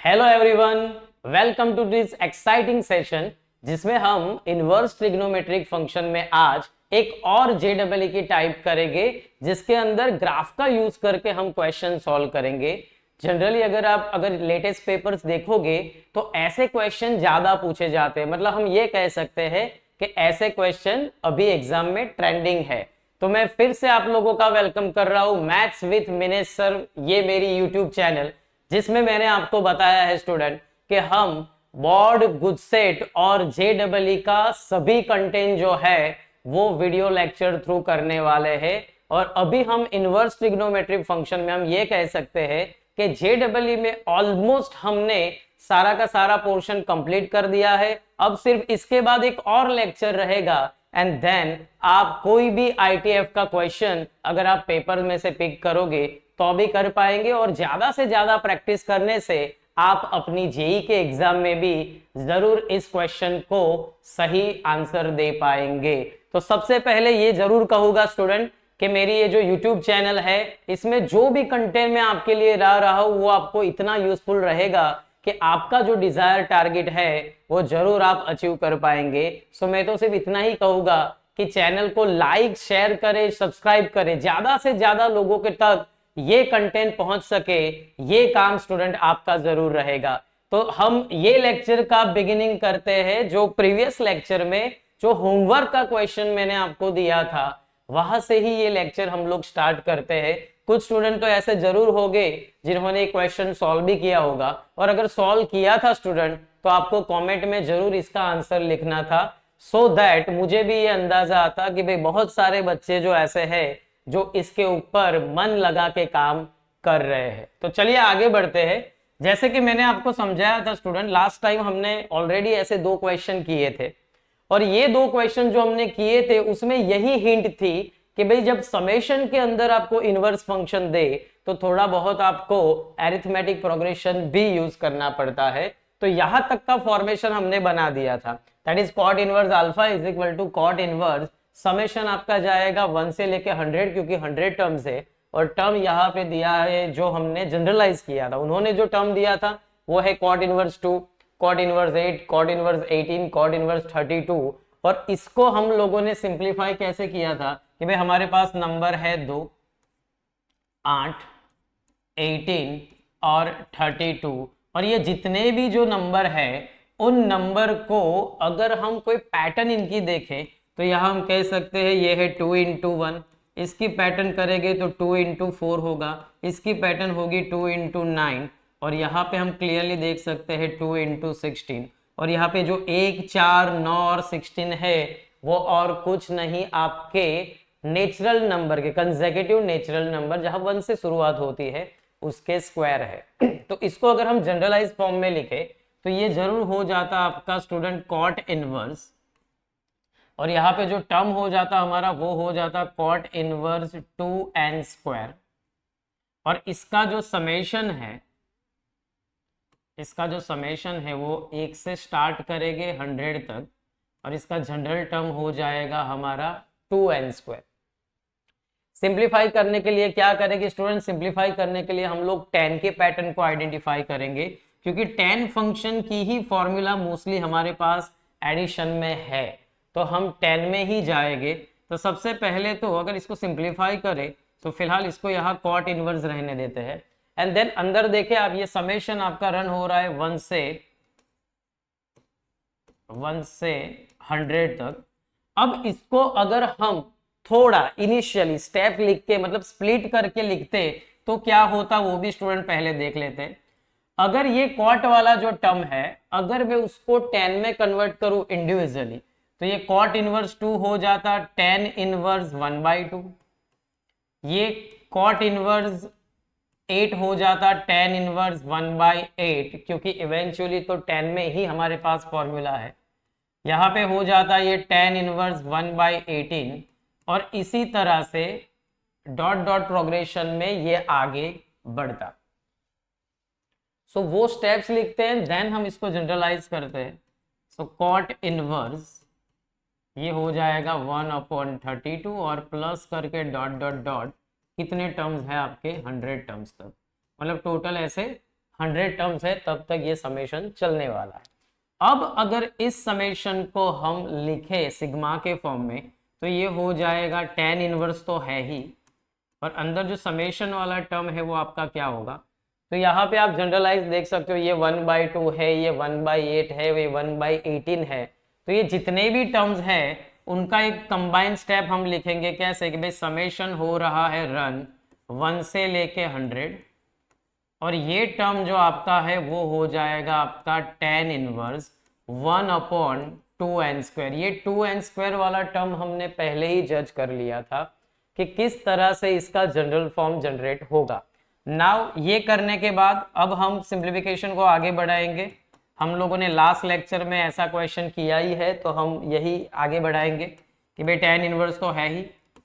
Hello everyone, welcome to this exciting session जिसमें हम inverse trigonometric function में आज एक और जेडबलई की टाइप करेंगे जिसके अंदर ग्राफ का यूज करके हम क्वेश्चन सॉल्व करेंगे। जनरली अगर लेटेस्ट पेपर्स देखोगे तो ऐसे क्वेश्चन ज्यादा पूछे जाते हैं, मतलब हम ये कह सकते हैं कि ऐसे क्वेश्चन अभी एग्जाम में ट्रेंडिंग है। तो मैं फिर से आप लोगों का वेलकम कर रहा हूं मैथ्स विद मिनेश सर, ये मेरी यूट्यूब चैनल जिसमें मैंने आपको बताया है स्टूडेंट कि हम बोर्ड गुजसेट और जेडबलई का सभी कंटेंट जो है वो वीडियो लेक्चर थ्रू करने वाले हैं। और अभी हम इनवर्स ट्रिग्नोमेट्रिक फंक्शन में हम ये कह सकते हैं कि जेडबलई में ऑलमोस्ट हमने सारा का सारा पोर्शन कंप्लीट कर दिया है। अब सिर्फ इसके बाद एक और लेक्चर रहेगा एंड देन आप कोई भी आईटीएफ का क्वेश्चन अगर आप पेपर में से पिक करोगे तो भी कर पाएंगे, और ज्यादा से ज्यादा प्रैक्टिस करने से आप अपनी जेई के एग्जाम में भी जरूर इस क्वेश्चन को सही आंसर दे पाएंगे। तो सबसे पहले ये जरूर कहूंगा स्टूडेंट कि मेरी ये जो यूट्यूब चैनल है इसमें जो भी कंटेंट मैं आपके लिए ला रहा हूं वो आपको इतना यूजफुल रहेगा कि आपका जो डिजायर टारगेट है वो जरूर आप अचीव कर पाएंगे। सो मैं तो सिर्फ इतना ही कहूंगा कि चैनल को लाइक शेयर करें, सब्सक्राइब करें, ज्यादा से ज्यादा लोगों के तक ये कंटेंट पहुंच सके, ये काम स्टूडेंट आपका जरूर रहेगा। तो हम ये लेक्चर का बिगिनिंग करते हैं जो प्रीवियस लेक्चर में जो होमवर्क का क्वेश्चन मैंने आपको दिया था वहां से ही ये लेक्चर हम लोग स्टार्ट करते हैं। कुछ स्टूडेंट तो ऐसे जरूर होंगे जिन्होंने क्वेश्चन सॉल्व भी किया होगा, और अगर सॉल्व किया था स्टूडेंट तो आपको कमेंट में जरूर इसका आंसर लिखना था, सो दैट मुझे भी ये अंदाजा आता कि भाई बहुत सारे बच्चे जो ऐसे हैं जो इसके ऊपर मन लगा के काम कर रहे हैं। तो चलिए आगे बढ़ते हैं। जैसे कि मैंने आपको समझाया था स्टूडेंट, लास्ट टाइम हमने ऑलरेडी ऐसे दो क्वेश्चन किए थे, और ये दो क्वेश्चन जो हमने किए थे उसमें यही हिंट थी कि भाई जब समेशन के अंदर आपको इनवर्स फंक्शन दे तो थोड़ा बहुत आपको अरिथमेटिक प्रोग्रेशन भी यूज करना पड़ता है। तो यहां तक का फॉर्मेशन हमने बना दिया था, that is cot inverse alpha is equal to cot inverse summation आपका जाएगा 1 से लेके 100, क्योंकि 100 टर्म्स है, और टर्म यहाँ पे दिया है जो हमने जनरलाइज किया था। उन्होंने जो टर्म दिया था वो है cot inverse 2, cot inverse 8, cot inverse 18, cot inverse 32। और इसको हम लोगों ने सिंप्लीफाई कैसे किया था कि भाई हमारे पास नंबर है 2, 8, 18 और 32, और ये जितने भी जो नंबर है उन नंबर को अगर हम कोई पैटर्न इनकी देखें तो यहाँ हम कह सकते हैं ये है 2 into 1, इसकी पैटर्न करेंगे तो 2 into 4 होगा, इसकी पैटर्न होगी 2 into 9, और यहाँ पे हम क्लियरली देख सकते हैं 2 into 16, और यहाँ पे जो 1, 4, 9 और 16 है वो और कुछ नहीं आपके नेचुरल नंबर के कंसेक्यूटिव नेचुरल नंबर जहाँ 1 से शुरुआत होती है उसके स्क्वायर है। तो इसको अगर हम जनरलाइज फॉर्म में लिखे तो ये जरूर हो जाता आपका स्टूडेंट कॉट इनवर्स, और यहाँ पे जो टर्म हो जाता हमारा वो हो जाता कॉट इनवर्स 2n स्क्वायर, और इसका जो समेशन है वो 1 से स्टार्ट करेंगे 100 तक, और इसका जनरल टर्म हो जाएगा हमारा 2n स्क्वायर। सिंप्लीफाई करने के लिए क्या करेंगे स्टूडेंट, सिंप्लीफाई करने के लिए हम लोग 10 के पैटर्न को आइडेंटिफाई करेंगे, क्योंकि 10 फंक्शन की ही फॉर्मूला मोस्टली हमारे पास एडिशन में है, तो हम 10 में ही जाएंगे। तो सबसे पहले तो अगर इसको सिंप्लीफाई करें तो फिलहाल इसको यहाँ कॉट इनवर्स रहने देते हैं, एंड देन अंदर देखें आप ये समेशन आपका रन हो रहा है 1 से 100 तक। अब इसको अगर हम थोड़ा इनिशियली स्टेप लिख के मतलब स्प्लिट करके लिखते तो क्या होता वो भी स्टूडेंट पहले देख लेते हैं। अगर ये कॉट वाला जो टर्म है अगर मैं उसको 10 में कन्वर्ट करूं इंडिविजुअली तो ये कॉट इनवर्स 2 हो जाता 10 इनवर्स 1/2, ये कॉट इनवर्स 8 हो जाता 10 इनवर्स 1/8, क्योंकि इवेंचुअली तो 10 में ही हमारे पास फॉर्मूला है। यहाँ पे हो जाता ये 10 इनवर्स 1/18, और इसी तरह से डॉट डॉट प्रोग्रेशन में ये आगे बढ़ता। सो वो स्टेप्स लिखते हैं, देन हम इसको जनरलाइज करते हैं। सो कॉट इनवर्स ये हो जाएगा 1/32, और प्लस करके डॉट डॉट डॉट कितने टर्म्स है आपके 100 टर्म्स तक, मतलब टोटल ऐसे 100 टर्म्स है तब तक ये समेशन चलने वाला है। अब अगर इस समेशन को हम लिखे सिग्मा के फॉर्म में तो ये हो जाएगा tan इनवर्स तो है ही, और अंदर जो समेशन वाला टर्म है वो आपका क्या होगा, तो यहाँ पे आप जनरलाइज देख सकते हो, ये 1/2 है, ये 1/8 है, ये 1/18 है। तो ये जितने भी टर्म्स है उनका एक कंबाइंड स्टेप हम लिखेंगे कैसे कि भाई समेशन हो रहा है रन 1 से लेके 100, और ये टर्म जो आपका है वो हो जाएगा आपका tan इनवर्स 1/2n²। ये 2n² वाला टर्म हमने पहले ही जज कर लिया था कि किस तरह से इसका जनरल फॉर्म जनरेट होगा। नाउ ये करने के बाद अब हम सिंप्लीफिकेशन को आगे बढ़ाएंगे। हम लोगों ने लास्ट लेक्चर में ऐसा क्वेश्चन किया ही है तो हम यही आगे बढ़ाएंगे कि भाई tan इनवर्स तो है ही,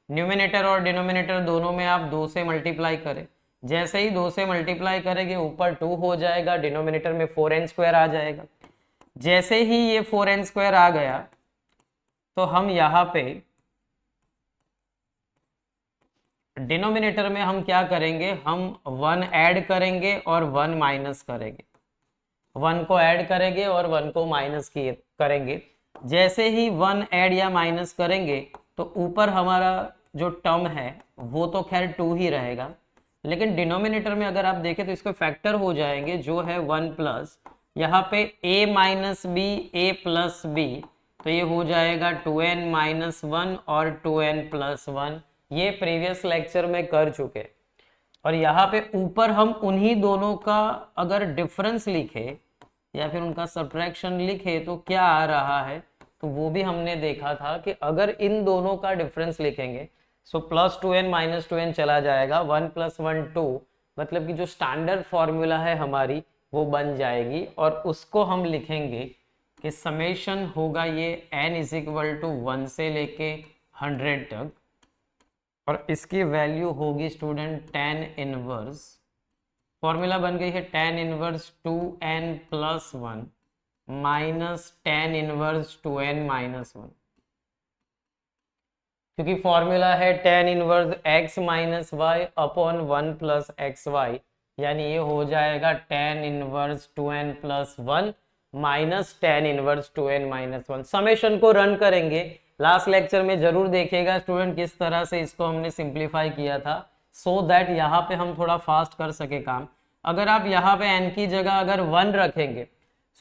न्यूमिनेटर और डिनोमिनेटर दोनों में आप 2 से मल्टीप्लाई करें, जैसे ही 2 से मल्टीप्लाई करेंगे ऊपर 2 हो जाएगा, डिनोमिनेटर में 4n² आ जाएगा। जैसे ही ये 4n² आ गया तो हम यहाँ पे डिनोमिनेटर में हम क्या करेंगे, हम 1 ऐड करेंगे और 1 माइनस करेंगे, 1 को ऐड करेंगे और 1 को माइनस करेंगे। जैसे ही 1 ऐड या माइनस करेंगे तो ऊपर हमारा जो टर्म है वो तो खैर 2 ही रहेगा, लेकिन डिनोमिनेटर में अगर आप देखें तो इसको फैक्टर हो जाएंगे जो है 1 प्लस यहाँ पे a minus B A plus B, तो ये हो जाएगा 2n माइनस 1 और 2n प्लस 1। ये प्रीवियस लेक्चर में कर चुके। और यहाँ पे ऊपर हम उन्हीं दोनों का अगर डिफरेंस लिखे या फिर उनका सब्ट्रैक्शन लिखे तो क्या आ रहा है, तो वो भी हमने देखा था कि अगर इन दोनों का डिफरेंस लिखेंगे so plus 2n minus 2n चला जाएगा, 1 + 1 2, मतलब कि जो स्टैंडर्ड फॉर्मूला है हमारी वो बन जाएगी, और उसको हम लिखेंगे कि समेशन होगा ये n = 1 से लेके 100 तक, और इसकी वैल्यू होगी स्टूडेंट tan इनवर्स, फॉर्मूला बन गई है tan inverse 2n + 1 minus tan inverse 2n - 1, क्योंकि फॉर्मूला है tan inverse x - y upon 1 + xy, यानी ये हो जाएगा tan inverse 2n + 1 minus tan inverse 2n - 1। Summation को रन करेंगे, लास्ट लेक्चर में जरूर देखिएगा स्टूडेंट किस तरह से इसको हमने सिंप्लीफाई किया था, सो दैट यहाँ पे हम थोड़ा फास्ट कर सके काम। अगर आप यहाँ पे n की जगह अगर 1 रखेंगे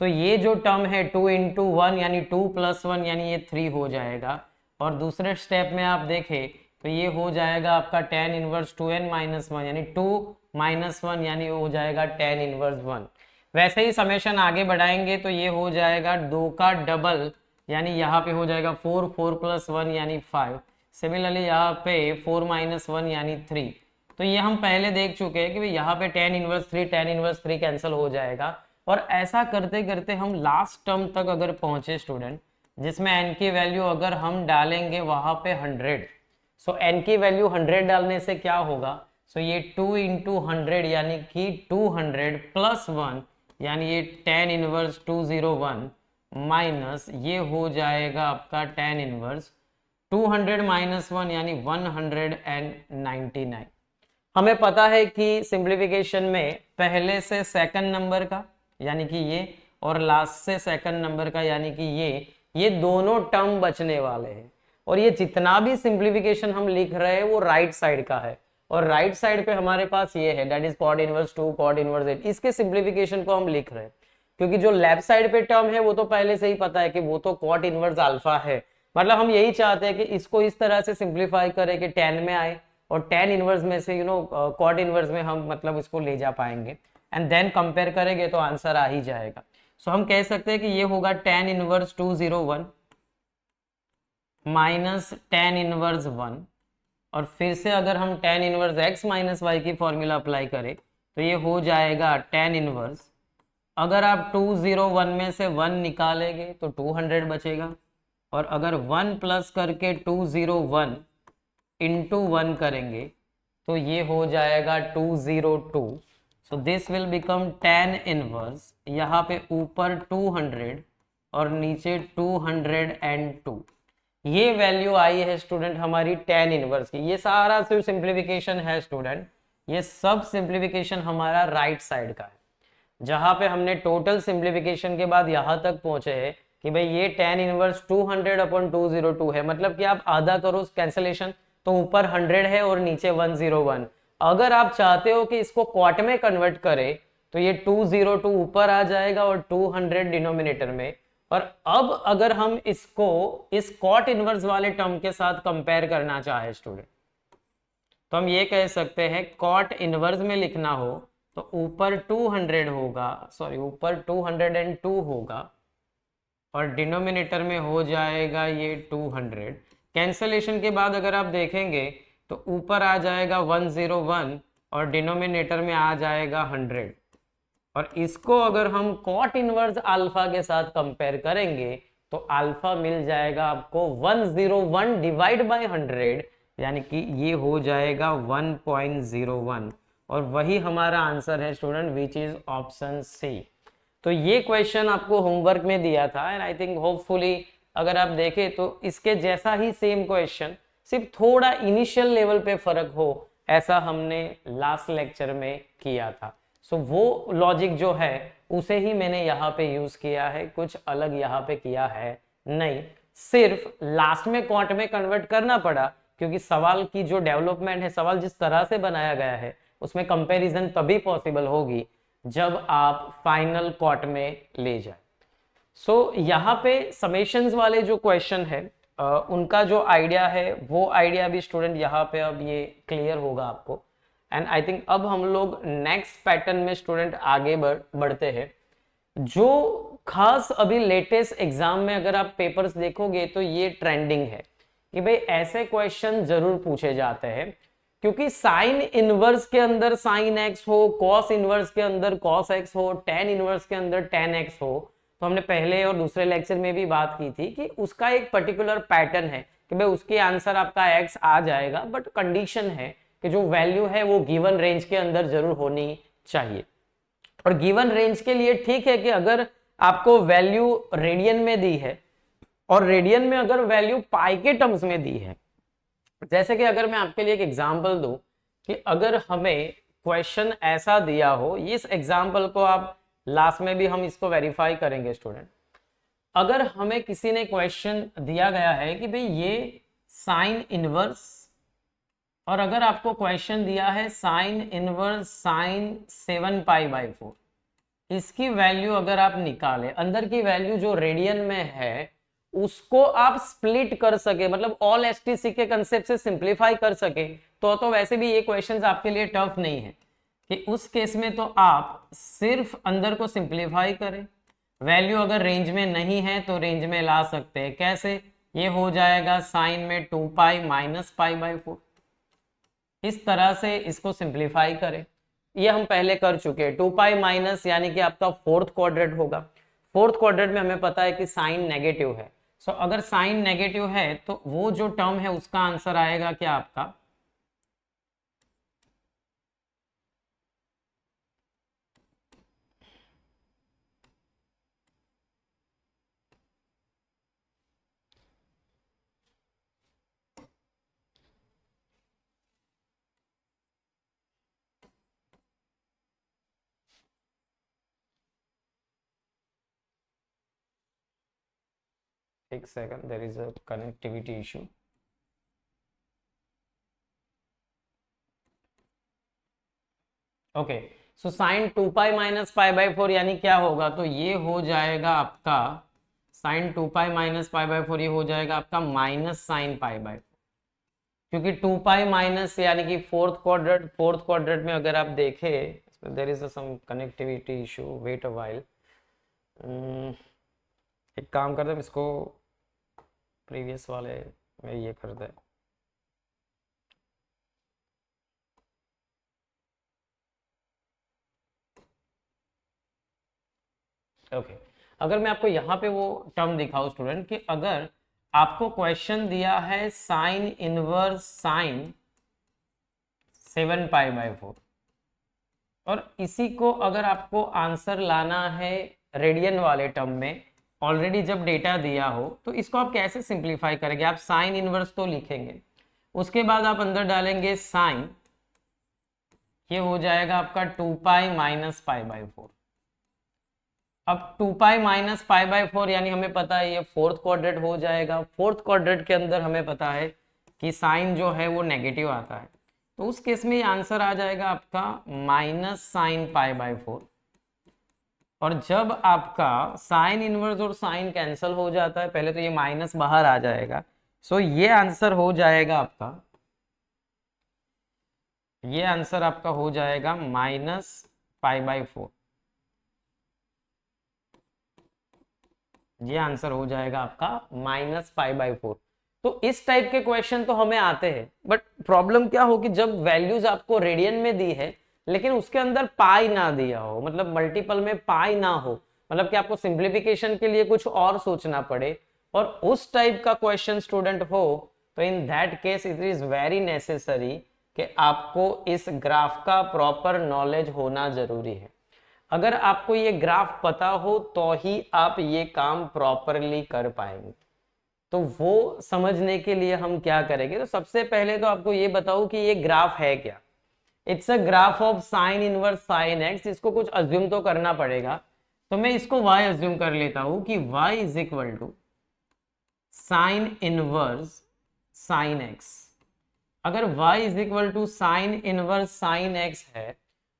सो ये जो टर्म है 2 × 1 यानी 2 + 1 यानी ये 3 हो जाएगा, और दूसरे स्टेप में आप देखें तो ये हो जाएगा आपका tan इनवर्स 2n - 1 यानी 2 - 1 यानी हो जाएगा tan इनवर्स 1। वैसे ही समेशन आगे बढ़ाएंगे तो ये हो जाएगा 2 का डबल यानी यहाँ पे हो जाएगा 4, 4 + 1 यानी 5, सिमिलरली यहाँ पे 4 - 1 यानी 3। तो ये हम पहले देख चुके हैं कि भाई यहाँ पे tan inverse 3 tan inverse 3 cancel हो जाएगा, और ऐसा करते करते हम लास्ट टर्म तक अगर पहुंचे स्टूडेंट, जिसमें n की वैल्यू अगर हम डालेंगे वहां पे 100, सो n की वैल्यू 100 डालने से क्या होगा, सो ये 2 × 100 यानी कि 200 + 1 यानी ये tan इनवर्स 201 माइनस ये हो जाएगा आपका tan इनवर्स 200 - 1 यानी 199। हमें पता है कि सिंप्लीफिकेशन में पहले से सेकंड नंबर का यानी कि ये और लास्ट से सेकंड नंबर का यानी कि ये दोनों टर्म बचने वाले हैं, और ये जितना भी सिंप्लीफिकेशन हम लिख रहे हैं वो राइट साइड का है, और राइट साइड पे हमारे पास ये है that is cot inverse 2 cot inverse 8, इसके सिंप्लीफिकेशन को हम लिख रहे हैं, क्योंकि जो लेफ्ट साइड पे टर्म है वो तो पहले से ही पता है कि वो तो cot इनवर्स अल्फा है, मतलब हम यही चाहते हैं कि इसको इस तरह से सिंप्लीफाई करें कि tan में आए, और tan इनवर्स में से cot इनवर्स में हम मतलब इसको ले जा पाएंगे, एंड देन कंपेयर करेंगे तो आंसर आ ही जाएगा। सो हम कह सकते हैं कि ये होगा tan inverse 201 minus tan inverse 1, और फिर से अगर हम tan इनवर्स x - y की फॉर्मूला अप्लाई करें तो ये हो जाएगा tan इनवर्स, अगर आप 201 में से 1 निकालेंगे तो 200 बचेगा, और अगर 1 प्लस करके 201 × 1 करेंगे तो ये हो जाएगा 202। So this will become tan inverse, यहाँ पे ऊपर 200 और नीचे 202, ये वैल्यू आई है स्टूडेंट हमारी tan इनवर्स की। ये सारा सिर्फ सिंप्लीफिकेशन है स्टूडेंट, ये सब सिंप्लीफिकेशन हमारा राइट साइड का है। जहां पे हमने टोटल सिंप्लीफिकेशन के बाद यहां तक पहुंचे हैं कि भाई ये tan इनवर्स 200/202 है, मतलब कि आप आधा करो कैंसलेशन तो ऊपर 100 है और नीचे 101। अगर आप चाहते हो कि इसको क्वाट में कन्वर्ट करें तो ये 202 ऊपर आ जाएगा और 200 डिनोमिनेटर में। और अब अगर हम इसको इस कॉट इनवर्स वाले टर्म के साथ कंपेयर करना चाहे स्टूडेंट, तो हम ये कह सकते हैं कॉट इनवर्स में लिखना हो तो ऊपर 200 होगा, सॉरी ऊपर 202 होगा और डिनोमिनेटर में हो जाएगा ये 200। कैंसलेशन के बाद अगर आप देखेंगे तो ऊपर आ जाएगा 101 और डिनोमिनेटर में आ जाएगा 100। और इसको अगर हम कॉट इनवर्स अल्फा के साथ कंपेयर करेंगे तो अल्फा मिल जाएगा आपको 101 डिवाइड बाय 100, यानी कि ये हो जाएगा 1.01 और वही हमारा आंसर है student, which is option C. तो ये क्वेश्चन आपको होमवर्क में दिया था एंड आई थिंक होपफुली अगर आप देखें तो इसके जैसा ही सेम क्वेश्चन, सिर्फ थोड़ा इनिशियल लेवल पे फर्क हो, ऐसा हमने लास्ट लेक्चर में किया था। सो वो लॉजिक जो है उसे ही मैंने यहाँ पे यूज किया है, कुछ अलग यहाँ पे किया है नहीं। सिर्फ लास्ट में क्वांट में कन्वर्ट करना पड़ा क्योंकि सवाल की जो डेवलपमेंट है, सवाल जिस तरह से बनाया गया है उसमें कंपैरिजन तभी पॉसिबल होगी जब आप फाइनल क्वार्ट में ले जाए। सो यहाँ पे समेशंस वाले जो क्वेश्चन है उनका जो आइडिया है वो आइडिया भी स्टूडेंट यहाँ पे अब ये क्लियर होगा आपको। एंड आई थिंक अब हम लोग नेक्स्ट पैटर्न में स्टूडेंट आगे बढ़ते हैं। जो खास अभी लेटेस्ट एग्जाम में अगर आप पेपर्स देखोगे तो ये ट्रेंडिंग है कि भाई ऐसे क्वेश्चन जरूर पूछे जाते हैं, क्योंकि साइन इनवर्स के अंदर साइन एक्स हो, कॉस इनवर्स के अंदर कॉस एक्स हो, टेन इनवर्स के अंदर टेन एक्स हो, तो हमने पहले और दूसरे लेक्चर में भी बात की थी कि उसका एक पर्टिकुलर पैटर्न है कि भाई उसके आंसर आपका एक्स आ जाएगा, बट कंडीशन है कि जो वैल्यू है वो गिवन रेंज के अंदर जरूर होनी चाहिए। और गिवन रेंज के लिए ठीक है कि अगर आपको वैल्यू रेडियन में दी है और रेडियन में अगर वैल्यू पाई के टर्म्स में दी है, जैसे कि अगर मैं आपके लिए एक एग्जांपल दूं कि अगर हमें क्वेश्चन ऐसा दिया हो, इस एग्जांपल को आप लास्ट में भी हम इसको वेरीफाई करेंगे स्टूडेंट। अगर हमें किसी ने क्वेश्चन दिया गया है कि भाई ये साइन इनवर्स, और अगर आपको क्वेश्चन दिया है साइन इनवर्स साइन 7π/4, इसकी वैल्यू अगर आप निकालें, अंदर की वैल्यू जो रेडियन में है उसको आप स्प्लिट कर सके, मतलब ऑल एसटीसी के कंसेप्ट से सिंप्लीफाई कर सके, तो वैसे भी ये क्वेश्चंस आपके लिए टफ नहीं है कि उस केस में तो आप सिर्फ अंदर को सिंप्लीफाई करें, वैल्यू अगर रेंज में नहीं है तो रेंज में ला सकते हैं। कैसे? ये हो जाएगा साइन में 2π - π/4, इस तरह से इसको सिंप्लीफाई करें। ये हम पहले कर चुके हैं। 2π माइनस यानी कि आपका फोर्थ क्वाड्रेंट होगा। फोर्थ क्वाड्रेंट में हमें पता है कि साइन नेगेटिव है, सो अगर साइन नेगेटिव है तो वो जो टर्म है उसका आंसर आएगा क्या आपका एक second, there is a connectivity issue. Okay, so sine 2π - π/4 यानी क्या होगा, तो ये हो जाएगा आपका साइन 2π - π/4, ये हो जाएगा आपका माइनस साइन π/4, क्योंकि 2π माइनस यानी कि फोर्थ क्वाड्रेंट में अगर आप देखें there is some connectivity issue, wait a while. एक काम करते हैं, इसको प्रीवियस वाले में ये कर दे। ओके, अगर मैं आपको यहाँ पे वो टर्म दिखाऊं स्टूडेंट कि अगर आपको क्वेश्चन दिया है साइन इनवर्स साइन 7π/4 और इसी को अगर आपको आंसर लाना है रेडियन वाले टर्म में, ऑलरेडी जब डेटा दिया हो तो इसको आप कैसे सिंप्लीफाई करेंगे? आप साइन इनवर्स तो लिखेंगे, उसके बाद आप अंदर डालेंगे साइन, ये हो जाएगा आपका 2π - π/4। अब 2 पाई माइनस पाई बाय 4 यानी हमें पता है ये फोर्थ क्वाड्रेंट हो जाएगा। फोर्थ क्वाड्रेंट के अंदर हमें पता है कि साइन जो है वो नेगेटिव आता है, तो उस केस में ये आंसर आ जाएगा आपका माइनस साइन पाई बाय 4। और जब आपका साइन इनवर्स और साइन कैंसल हो जाता है, पहले तो ये माइनस बाहर आ जाएगा, सो ये आंसर हो जाएगा आपका, ये आंसर आपका हो जाएगा माइनस पाई बाय 4। ये आंसर हो जाएगा आपका माइनस पाई बाय 4। तो इस टाइप के क्वेश्चन तो हमें आते हैं, बट प्रॉब्लम क्या हो कि जब वैल्यूज आपको रेडियन में दी है लेकिन उसके अंदर पाई ना दिया हो, मतलब मल्टीपल में पाई ना हो, मतलब कि आपको सिंप्लीफिकेशन के लिए कुछ और सोचना पड़े, और उस टाइप का क्वेश्चन स्टूडेंट हो, तो in that case it is very necessary कि आपको इस ग्राफ का प्रॉपर नॉलेज होना जरूरी है। अगर आपको ये ग्राफ पता हो तो ही आप ये काम प्रॉपरली कर पाएंगे। तो वो समझने के लिए हम क्या करेंगे, तो सबसे पहले तो आपको ये बताऊं कि ये ग्राफ है क्या। It's a graph of sine inverse sine x. इसको कुछ अज्यूम तो करना पड़ेगा, तो मैं इसको y अज्यूम कर लेता हूं कि y is equal to sine inverse sine x. अगर y is equal to sine inverse sine x है,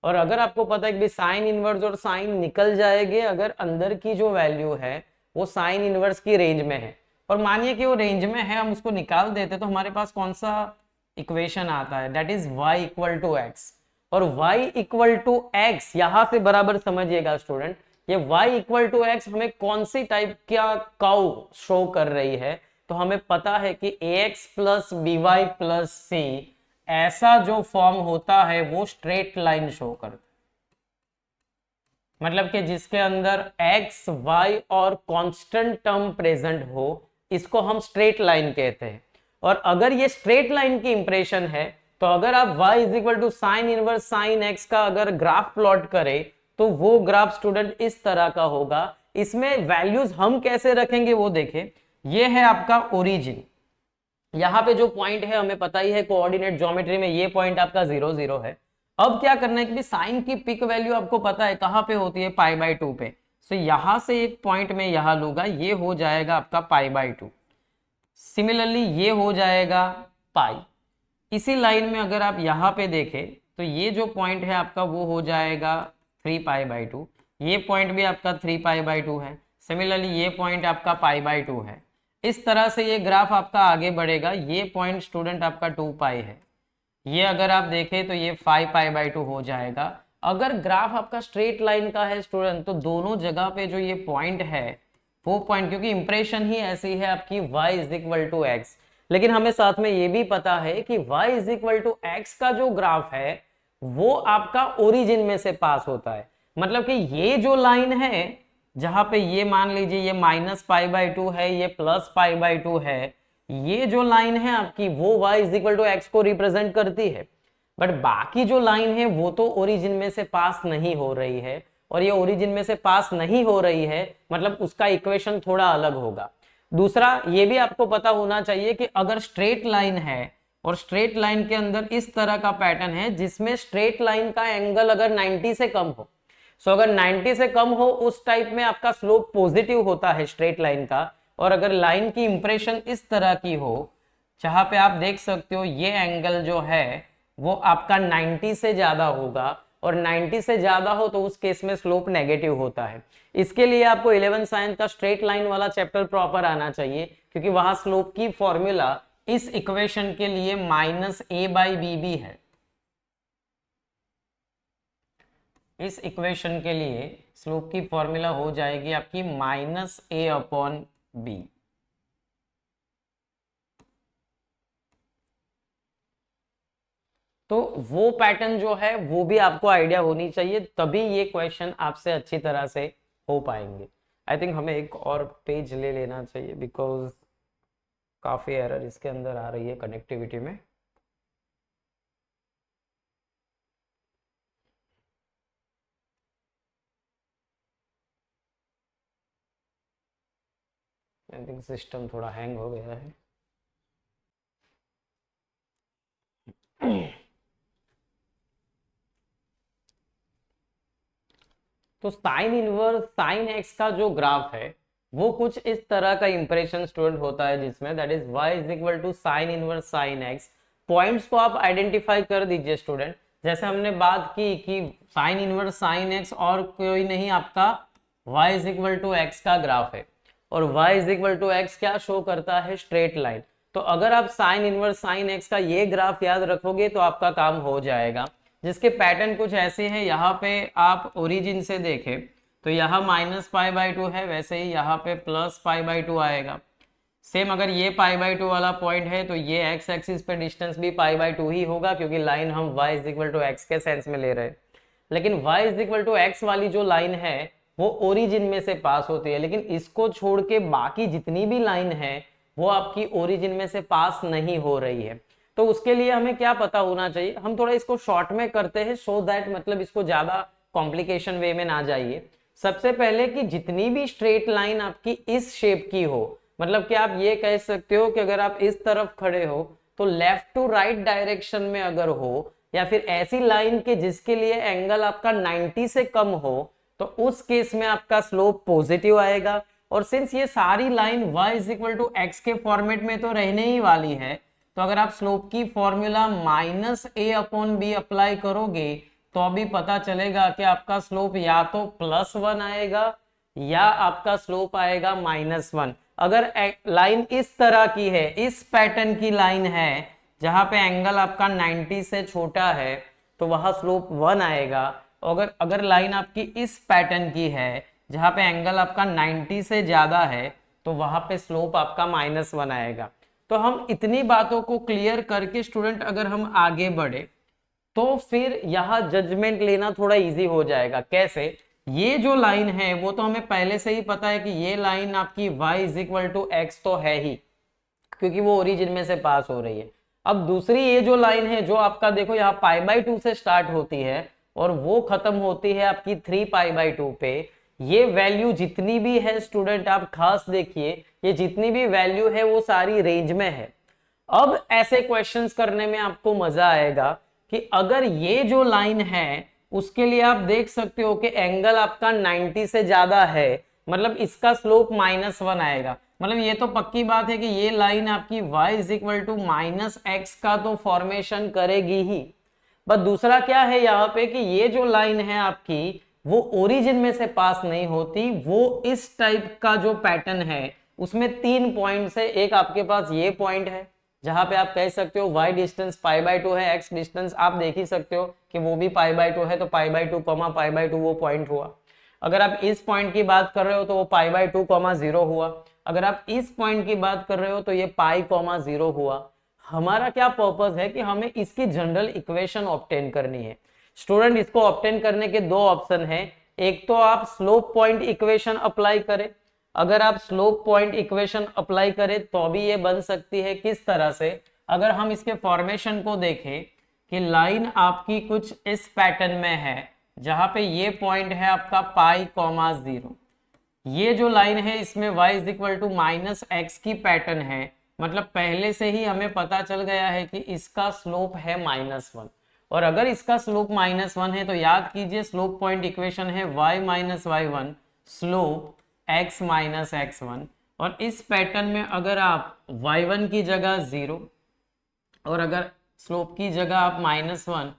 और अगर आपको पता है कि साइन इनवर्स और साइन निकल जाएंगे अगर अंदर की जो वैल्यू है वो साइन इनवर्स की रेंज में है, और मानिए कि वो रेंज में है, हम उसको निकाल देते तो हमारे पास कौन सा इक्वेशन आता है, that is y equal to x. और y इक्वल टू एक्स यहां से बराबर समझिएगा स्टूडेंट, ये y इक्वल टू एक्स हमें कौन सी टाइप का कर्व शो कर रही है, तो हमें पता है कि ax plus B Y plus C ऐसा जो फॉर्म होता है वो स्ट्रेट लाइन शो करता है, मतलब कि जिसके अंदर x y और कांस्टेंट टर्म प्रेजेंट हो, इसको हम स्ट्रेट लाइन कहते हैं। और अगर ये स्ट्रेट लाइन की इंप्रेशन है, तो अगर आप y is equal to sine inverse sine x का अगर ग्राफ प्लॉट करें, तो वो ग्राफ स्टूडेंट इस तरह का होगा। इसमें वैल्यूज हम कैसे रखेंगे वो देखें। ये है आपका ओरिजिन, यहाँ पे जो पॉइंट है हमें पता ही है कोऑर्डिनेट ज्योमेट्री में, ये पॉइंट आपका 0 0 है। अब क्या करना है कि साइन की पिक वैल्यू आपको पता है कहां पे होती है, पाई बाय 2 पे। सो यहां से एक पॉइंट में यहां लूंगा, ये हो जाएगा आपका पाई बाय 2। सिमिलरली ये हो जाएगा पाई। इसी लाइन में अगर आप यहाँ पे देखें तो ये जो पॉइंट है आपका वो हो जाएगा 3 पाई बाय 2। ये पॉइंट भी आपका 3 पाई बाय 2 है। सिमिलरली ये पॉइंट आपका पाई बाय 2 है। इस तरह से ये ग्राफ आपका आगे बढ़ेगा। ये पॉइंट स्टूडेंट आपका 2 पाई है, ये अगर आप देखें तो ये 5 पाई बाय 2 हो जाएगा। अगर ग्राफ आपका स्ट्रेट लाइन का है स्टूडेंट, तो दोनों जगह पे जो ये पॉइंट है वो पॉइंट, क्योंकि इंप्रेशन ही ऐसी है आपकी y is equal to x, लेकिन हमें साथ में ये भी पता है कि y is equal to x का जो ग्राफ है वो आपका ओरिजिन में से पास होता है। मतलब कि ये जो लाइन है जहां पे ये मान लीजिए ये माइनस पाई बाय 2 है, ये प्लस पाई बाय 2 है, ये जो लाइन है आपकी वो y is equal to x को रिप्रेजेंट करती है। बट बाकी जो लाइन है वो तो ओरिजिन में से पास नहीं हो रही है, और ये ओरिजिन में से पास नहीं हो रही है मतलब उसका इक्वेशन थोड़ा अलग होगा। दूसरा ये भी आपको पता होना चाहिए कि अगर स्ट्रेट लाइन है और स्ट्रेट लाइन के अंदर इस तरह का पैटर्न है जिसमें स्ट्रेट लाइन का एंगल अगर 90 से कम हो, सो अगर 90 से कम हो उस टाइप में आपका स्लोप पॉजिटिव होता है स्ट्रेट लाइन का। और अगर लाइन की इंप्रेशन इस तरह की हो जहां पे आप देख सकते हो ये एंगल जो है वो आपका 90 से ज्यादा होगा, और 90 से ज्यादा हो तो उस केस में स्लोप नेगेटिव होता है। इसके लिए आपको 11 साइंस का स्ट्रेट लाइन वाला चैप्टर प्रॉपर आना चाहिए, क्योंकि वहां स्लोप की फॉर्मूला इस इक्वेशन के लिए माइनस ए बाई बी भी है। इस इक्वेशन के लिए स्लोप की फॉर्मूला हो जाएगी आपकी माइनस ए अपॉन बी। तो वो पैटर्न जो है वो भी आपको आइडिया होनी चाहिए, तभी ये क्वेश्चन आपसे अच्छी तरह से हो पाएंगे। आई थिंक हमें एक और पेज ले लेना चाहिए, बिकॉज काफी एरर इसके अंदर आ रही है कनेक्टिविटी में। आई थिंक सिस्टम थोड़ा हैंग हो गया है। तो साइन इनवर्स साइन एक्स का जो ग्राफ है वो कुछ इस तरह का इंप्रेशन स्टूडेंट होता है, जिसमें that is y is equal to sine inverse sine x. Points को आप आइडेंटिफाई कर दीजिए स्टूडेंट। जैसे हमने बात की कि साइन इनवर्स साइन एक्स और कोई नहीं, आपका y is equal to x का ग्राफ है, और y is equal to x क्या शो करता है, स्ट्रेट लाइन। तो अगर आप साइन इनवर्स साइन एक्स का ये ग्राफ याद रखोगे तो आपका काम हो जाएगा, जिसके पैटर्न कुछ ऐसे हैं। यहाँ पे आप ओरिजिन से देखें तो यहाँ -π/2 है, वैसे ही यहाँ पे +π/2 आएगा। सेम अगर ये π/2 वाला पॉइंट है तो ये x एक्सिस पे डिस्टेंस भी π/2 ही होगा, क्योंकि लाइन हम y is equal to x के सेंस में ले रहे हैं। लेकिन y is equal to x वाली जो लाइन है वो ओरिजिन में से पास होती है, लेकिन इसको छोड़ के बाकी जितनी भी लाइन है वो आपकी ओरिजिन में से पास नहीं हो रही है। तो उसके लिए हमें क्या पता होना चाहिए, हम थोड़ा इसको शॉर्ट में करते हैं सो दैट मतलब इसको ज्यादा कॉम्प्लिकेशन वे में ना जाइए। सबसे पहले कि जितनी भी स्ट्रेट लाइन आपकी इस शेप की हो, मतलब कि आप ये कह सकते हो कि अगर आप इस तरफ खड़े हो तो लेफ्ट टू राइट डायरेक्शन में अगर हो, या फिर ऐसी लाइन के जिसके लिए एंगल आपका 90 से कम हो, तो उस केस में आपका स्लोप पॉजिटिव आएगा। और सिंस ये सारी line y is equal to x के फॉर्मेट में तो रहने ही वाली है, तो अगर आप स्लोप की फॉर्मूला -a/b अप्लाई करोगे तो अभी पता चलेगा कि आपका स्लोप या तो +1 आएगा या आपका स्लोप आएगा -1। अगर लाइन इस तरह की है, इस पैटर्न की लाइन है जहां पे एंगल आपका 90 से छोटा है, तो वहां स्लोप 1 आएगा। अगर लाइन आपकी इस पैटर्न की है जहां पे एंगल आपका 90 से ज्यादा है, तो वहां पे स्लोप आपका -1 आएगा। तो हम इतनी बातों को क्लियर करके स्टूडेंट अगर हम आगे बढ़े तो फिर यहाँ जजमेंट लेना थोड़ा इजी हो जाएगा। कैसे, ये जो लाइन है वो तो हमें पहले से ही पता है कि ये लाइन आपकी y is equal to x तो है ही, क्योंकि वो ओरिजिन में से पास हो रही है। अब दूसरी ये जो लाइन है जो आपका देखो यहाँ π/2 से स्टार्ट होती है और वो खत्म होती है आपकी 3π/2 पे। ये वैल्यू जितनी भी है स्टूडेंट आप खास देखिए, ये जितनी भी वैल्यू है वो सारी रेंज में है। अब ऐसे क्वेश्चंस करने में आपको मजा आएगा कि अगर ये जो लाइन है उसके लिए आप देख सकते हो कि एंगल आपका 90 से ज्यादा है, मतलब इसका स्लोप -1 आएगा। मतलब ये तो पक्की बात है कि ये लाइन आपकी y is equal to -x का तो फॉर्मेशन करेगी ही। बट दूसरा क्या है यहाँ पे कि ये जो लाइन है आपकी वो ओरिजिन में से पास नहीं होती, वो इस टाइप का जो पैटर्न है उसमें 3 पॉइंट्स है। एक आपके पास ये पॉइंट है जहां पे आप कह सकते हो y डिस्टेंस π/2 है, x डिस्टेंस आप देख ही सकते हो कि वो भी π/2 है, तो π/2 π/2 वो पॉइंट हुआ। अगर आप इस पॉइंट की बात कर रहे हो तो वो π/2 0 हुआ। अगर आप इस पॉइंट की बात कर रहे हो तो ये π 0 हुआ। हमारा क्या पर्पस है कि हमें इसकी जनरल इक्वेशन ऑब्टेन करनी है। स्टूडेंट इसको ऑब्टेन करने के 2 ऑप्शन है। एक तो आप स्लोप पॉइंट इक्वेशन अप्लाई करें। अगर आप स्लोप पॉइंट इक्वेशन अप्लाई करें तो भी ये बन सकती है। किस तरह से, अगर हम इसके फॉर्मेशन को देखें कि लाइन आपकी कुछ इस पैटर्न में है जहां पे ये पॉइंट है आपका π 0। ये जो लाइन है इसमें y is equal to -x की पैटर्न है, मतलब पहले से ही हमें पता चल गया है कि इसका स्लोप है -1। और अगर इसका स्लोप -1 है तो याद कीजिए स्लोप पॉइंट इक्वेशन है y - y1 slope x - x1। और इस पैटर्न में अगर आप y1 की जगह 0 और अगर स्लोप की जगह आप -1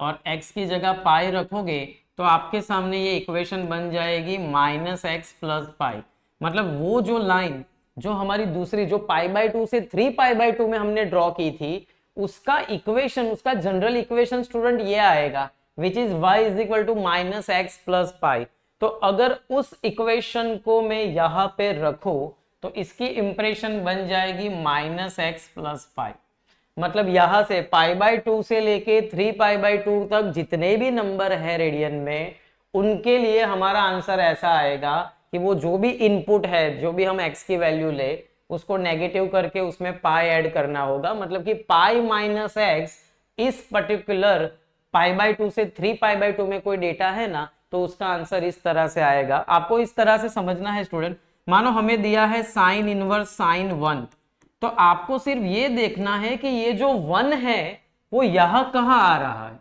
और x की जगह पाई रखोगे तो आपके सामने ये इक्वेशन बन जाएगी -x + π। मतलब वो जो लाइन जो हमारी दूसरी जो π/2 से 3π/2 में हमने ड्रॉ की थी उसका इक्वेशन, उसका जनरल इक्वेशन स्टूडेंट ये आएगा which is y is equal to -x + π। तो अगर उस इक्वेशन को मैं यहाँ पे रखूं तो इसकी इंप्रेशन बन जाएगी -x + π। मतलब यहां से π/2 से लेके 3π/2 तक जितने भी नंबर है रेडियन में उनके लिए हमारा आंसर ऐसा आएगा कि वो जो भी इनपुट है, जो भी हम x की वैल्यू ले उसको नेगेटिव करके उसमें पाई ऐड करना होगा। मतलब कि पाई -x इस पर्टिकुलर π/2 से 3π/2 में कोई डेटा है ना, तो उसका आंसर इस तरह से आएगा। आपको इस तरह से समझना है स्टूडेंट। मानो हमें दिया है साइन इनवर्स साइन 1, तो आपको सिर्फ ये देखना है कि ये जो 1 है वो यहां कहां आ रहा है।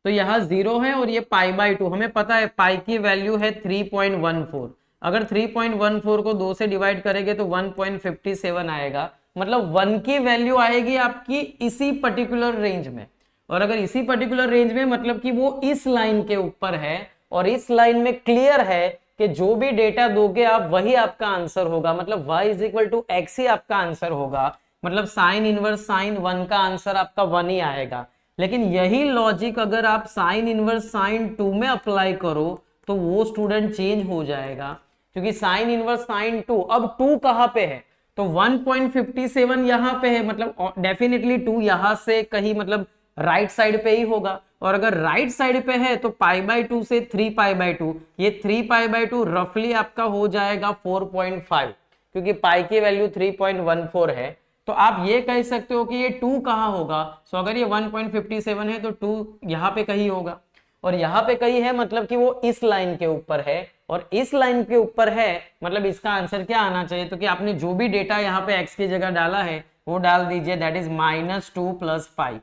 तो यहाँ 0 है और ये पाई बाई 2, हमें पता है पाई की वैल्यू है 3.14। अगर 3.14 को 2 से डिवाइड करेंगे तो 1.57 आएगा, मतलब 1 की वैल्यू आएगी आपकी इसी पर्टिकुलर रेंज में। और अगर इसी पर्टिकुलर रेंज में मतलब कि वो इस लाइन के ऊपर है, और इस लाइन में क्लियर है कि जो भी डेटा दोगे आप वही आपका आंसर होगा, मतलब y is equal to X ही आपका आंसर होगा, मतलब साइन इनवर्स साइन 1 का आंसर आपका 1 ही आएगा। लेकिन यही लॉजिक अगर आप साइन इनवर्स साइन 2 में अप्लाई करो तो वो स्टूडेंट चेंज हो जाएगा, क्योंकि साइन इनवर्स साइन 2, अब 2 कहां पे है, तो 1.57 यहां पे है, मतलब डेफिनेटली 2 यहां से कहीं मतलब राइट साइड पे ही होगा। और अगर राइट साइड पे है तो पाई बाई 2 से 3 पाई बाई 2, ये 3 पाई बाई 2 रफली आपका हो जाएगा 4.5, क्योंकि पाई की वैल्यू 3.14 है। तो आप ये कह सकते हो कि ये 2 कहां होगा। सो अगर ये 1.57 है तो 2 यहाँ पे कहीं होगा, और यहाँ पे कहीं है मतलब कि वो इस लाइन के ऊपर है, और इस लाइन के ऊपर है, मतलब इसका आंसर क्या आना चाहिए, तो कि आपने जो भी डेटा यहाँ पे x की जगह डाला है वो डाल दीजिए, दैट इज -2 + पाई।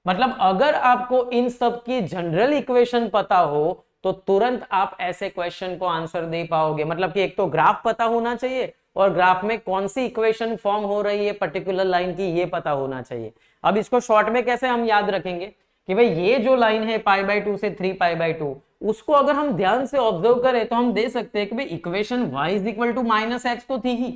मतलब अगर आपको इन सब की जनरल इक्वेशन पता हो तो तुरंत आप ऐसे क्वेश्चन को आंसर दे पाओगे, मतलब कि एक तो ग्राफ पता होना चाहिए और ग्राफ में कौन सी इक्वेशन फॉर्म हो रही है पर्टिकुलर लाइन की ये पता होना चाहिए। अब इसको शॉर्ट में कैसे हम याद रखेंगे कि भाई ये जो लाइन है पाई बाई 2 से 3 पाई बाई 2, उसको अगर हम ध्यान से ऑब्जर्व करें तो हम दे सकते हैं कि भाई equation y is equal to -x तो थी ही,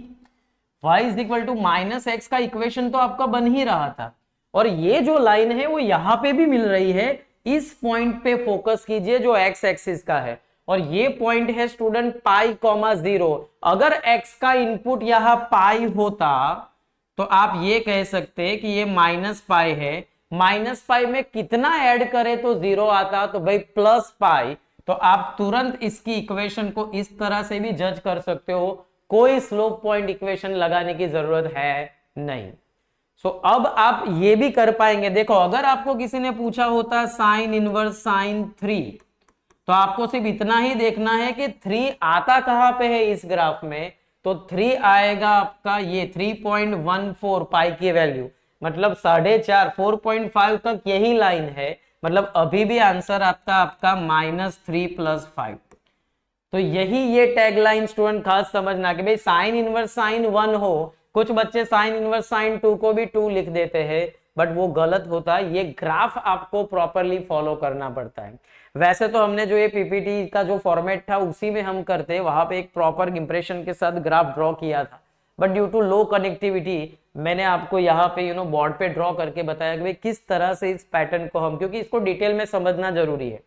y is equal to -x का इक्वेशन तो आपका बन ही रहा था, और ये जो लाइन है वो यहां पे भी मिल रही है। इस पॉइंट पे फोकस कीजिए जो x एक्सिस का है, और ये पॉइंट है स्टूडेंट पाई कॉमा 0। अगर x का इनपुट यहां पाई होता तो आप ये कह सकते हैं कि ये माइनस पाई है, माइनस पाई में कितना ऐड करे तो 0 आता, तो भाई प्लस पाई। तो आप तुरंत इसकी इक्वेशन को इस तरह से भी जज कर सकते हो, कोई स्लोप पॉइंट इक्वेशन लगाने की जरूरत है नहीं। सो अब आप ये भी कर पाएंगे। देखो अगर आपको किसी ने पूछा होता साइन इनवर्स साइन 3, तो आपको सिर्फ इतना ही देखना है कि 3 आता कहां पे है इस ग्राफ में, तो 3 आएगा आपका ये 3.14 पाई की वैल्यू, मतलब 4.5 4.5 तक यही लाइन है, मतलब अभी भी आंसर आपका -3 + 5। तो यही ये टैगलाइन स्टूडेंट खास समझना कि भाई साइन इनवर्स साइन 1 हो, कुछ बच्चे साइन इनवर्स साइन 2 को भी 2 लिख देते हैं, बट वो गलत होता है। ये ग्राफ आपको प्रॉपरली फॉलो करना पड़ता है। वैसे तो हमने जो ये पीपीटी का जो फॉर्मेट था उसी में हम करते, वहां पे एक प्रॉपर इंप्रेशन के साथ ग्राफ ड्रॉ किया था, but due to low connectivity मैंने आपको यहाँ पे बोर्ड पे ड्रॉ करके बताया कि भाई किस तरह से इस पैटर्न को हम, क्योंकि इसको डिटेल में समझना जरूरी है।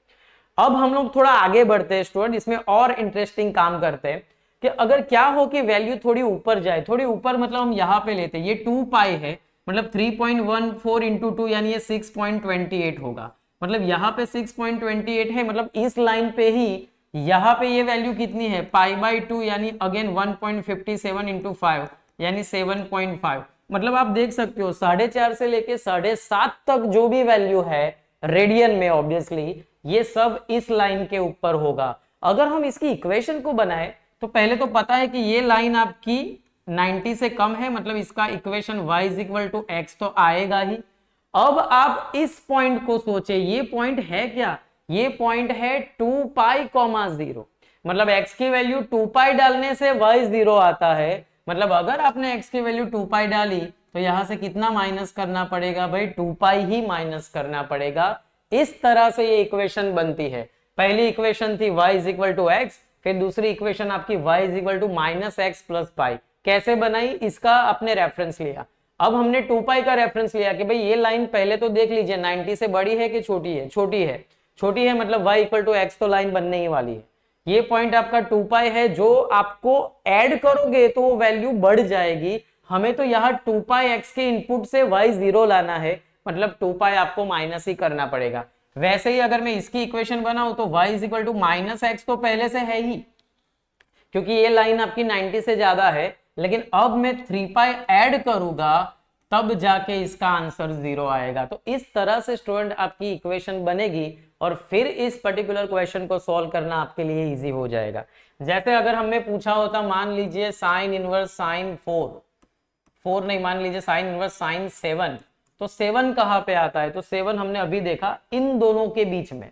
अब हम लोग थोड़ा आगे बढ़ते हैं स्टूडेंट, इसमें और इंटरेस्टिंग काम करते हैं कि अगर क्या हो कि वैल्यू थोड़ी ऊपर जाए, थोड़ी ऊपर मतलब हम यहाँ पे लेते हैं, ये 2 पाई है, मतलब 3.14 इंटू 2 यानी ये 6.28 होगा, मतलब यहाँ पे 6.28 है, मतलब इस लाइन पे ही यहाँ पे ये वैल्यू कितनी है पाई बाई 2 यानी अगेन 1.57 इंटू 5 यानी 7.5। मतलब आप देख सकते हो 4.5 से लेके 7.5 तक जो भी वैल्यू है रेडियन में ऑब्वियसली ये सब इस लाइन के ऊपर होगा। अगर हम इसकी इक्वेशन को बनाए तो पहले तो पता है कि ये लाइन आपकी 90 से कम है, मतलब इसका equation y is equal to x तो आएगा ही। अब आप इस पॉइंट को सोचे, ये पॉइंट है क्या, ये पॉइंट है 2 पाई कॉमा 0, मतलब x की वैल्यू 2 पाई डालने से y 0 आता है, मतलब अगर आपने x की वैल्यू 2 पाई डाली तो यहां से कितना माइनस करना पड़ेगा भाई, 2 पाई ही माइनस करना पड़ेगा। इस तरह से ये इक्वेशन बनती है। पहली इक्वेशन थी y is equal to x, फिर दूसरी इक्वेशन आपकी y is equal to -x + pi. कैसे बनाई, इसका आपने रेफरेंस लिया। अब हमने 2 पाई का रेफरेंस लिया कि भाई ये लाइन पहले तो देख लीजिए 90 से बड़ी है कि छोटी है, छोटी है, छोटी है, मतलब y इक्वल टू एक्स तो लाइन बनने ही वाली है। ये पॉइंट आपका 2 पाई है, जो आपको ऐड करोगे तो वो वैल्यू बढ़ जाएगी। हमें तो यहाँ 2 पाई x के इनपुट से y 0 लाना है, मतलब 2 पाई आपको माइनस ही करना पड़ेगा। वैसे ही अगर मैं इसकी इक्वेशन बनाऊं तो y is equal to -x तो पहले से है ही, क्योंकि ये लाइन आपकी 90 से ज्यादा है, लेकिन अब मैं 3 पाई ऐड करूंगा तब जाके इसका आंसर 0 आएगा। तो इस तरह से स्टूडेंट आपकी इक्वेशन बनेगी और फिर इस पर्टिकुलर क्वेश्चन को सॉल्व करना आपके लिए इजी हो जाएगा। जैसे अगर हमें पूछा होता, मान लीजिए साइन इनवर्स साइन 4 नहीं, मान लीजिए साइन इनवर्स साइन 7, तो 7 कहाँ पे आता है? तो 7 हमने अभी देखा इन दोनों के बीच में,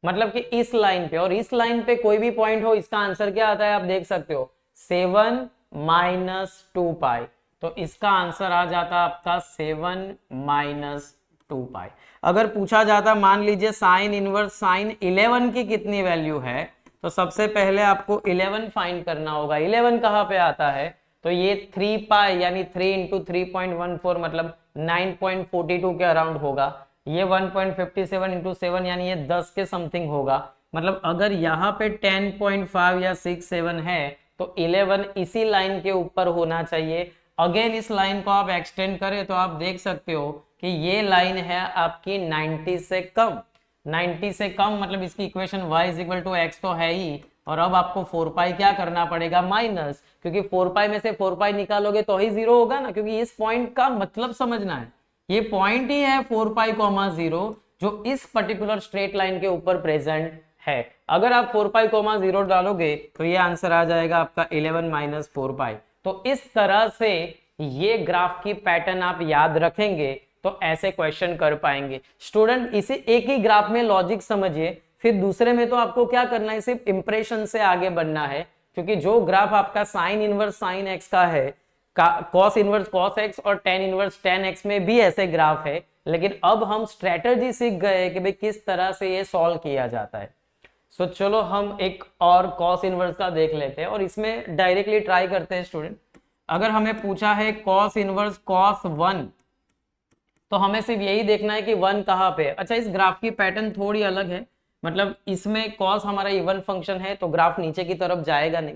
मतलब कि इस लाइन पे, और इस लाइन पे कोई भी पॉइंट हो, इसका आंसर क्या आता है आप देख सकते हो, 7 माइनस 2 पाई। तो इसका आंसर आ जाता आपका 7 माइनस 2 पाई। अगर पूछा जाता मान लीजिए साइन इनवर्स साइन 11 की कितनी वैल्यू है, तो सबसे पहले आपको 11 फाइंड करना होगा। 11 कहाँ पे आता है? तो ये 3 पाई यानी 3 इंटू 3.14 मतलब 9.42 के अराउंड होगा। ये 1.57 इंटू 7 यानी ये 10 के समथिंग होगा। मतलब अगर यहाँ पे 10.5 या 6 7 है तो 11 इसी लाइन के ऊपर होना चाहिए। अगेन इस लाइन को आप एक्सटेंड करें तो आप देख सकते हो कि ये लाइन है आपकी 90 से कम। 90 से कम मतलब इसकी equation y is equal to x तो है ही, और अब आपको 4 पाई क्या करना पड़ेगा? माइनस, क्योंकि 4 पाई में से 4 पाई निकालोगे तो ही 0 होगा ना, क्योंकि इस पॉइंट का मतलब समझना है। ये पॉइंट ही है 4 पाई कॉमा 0 जो इस पर्टिकुलर स्ट्रेट लाइन के ऊपर प्रेजेंट है। अगर आप 4 पाई कॉमा 0 डालोगे तो ये आंसर आ जाएगा आपका 11 माइनस 4 पाई। तो इस तरह से ये ग्राफ की पैटर्न आप याद रखेंगे तो ऐसे क्वेश्चन कर पाएंगे। स्टूडेंट इसे एक ही ग्राफ में लॉजिक समझिए, फिर दूसरे में तो आपको क्या करना है, सिर्फ इंप्रेशन से आगे बढ़ना है। क्योंकि जो ग्राफ आपका साइन इनवर्स साइन एक्स का है, कॉस इनवर्स कॉस एक्स और टेन इनवर्स टेन एक्स में भी ऐसे ग्राफ है, लेकिन अब हम स्ट्रेटजी सीख गए कि भाई किस तरह से ये सॉल्व किया जाता है। सो चलो हम एक और कॉस इनवर्स का देख लेते हैं और इसमें डायरेक्टली ट्राई करते हैं। स्टूडेंट अगर हमें पूछा है कॉस इनवर्स कॉस 1, तो हमें सिर्फ यही देखना है कि 1 कहाँ पे है। अच्छा, इस ग्राफ की पैटर्न थोड़ी अलग है, मतलब इसमें कॉस हमारा इवन फंक्शन है तो ग्राफ नीचे की तरफ जाएगा नहीं।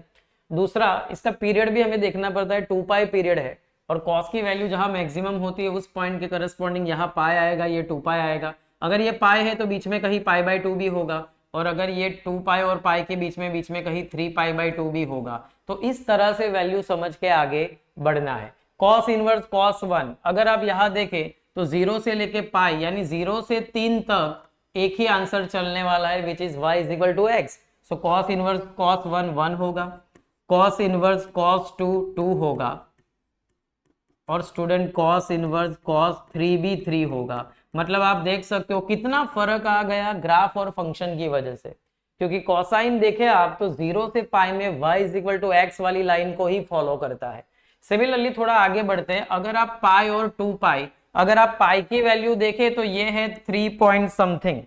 दूसरा, इसका पीरियड भी हमें देखना पड़ता है, 2 पाई पीरियड है और कॉस की वैल्यू जहां मैक्सिमम होती है उस पॉइंट के करस्पॉन्डिंग यहाँ पाई आएगा, ये 2 पाई आएगा। अगर ये पाई है तो बीच में कहीं पाई बाई 2 भी होगा, और अगर ये 2 पाई और पाई के बीच में कहीं 3 पाई बाई 2 भी होगा। तो इस तरह से वैल्यू समझ के आगे बढ़ना है। कॉस इनवर्स कॉस 1 अगर आप यहाँ देखें तो 0 से लेके पाई यानी 0 से 3 तक एक ही आंसर चलने वाला है, which is y is equal to x. So cos inverse cos 1 1 होगा, कॉस इनवर्स कॉस 2 2 होगा, और स्टूडेंट कॉस इनवर्स कॉस 3 भी 3 होगा। मतलब आप देख सकते हो कितना फर्क आ गया ग्राफ और फंक्शन की वजह से, क्योंकि कॉसाइन देखे आप तो 0 से पाई में y is equal to x वाली लाइन को ही फॉलो करता है। सिमिलरली थोड़ा आगे बढ़ते हैं, अगर आप पाई और 2 पाई, अगर आप पाई की वैल्यू देखें तो ये है 3 पॉइंट समथिंग,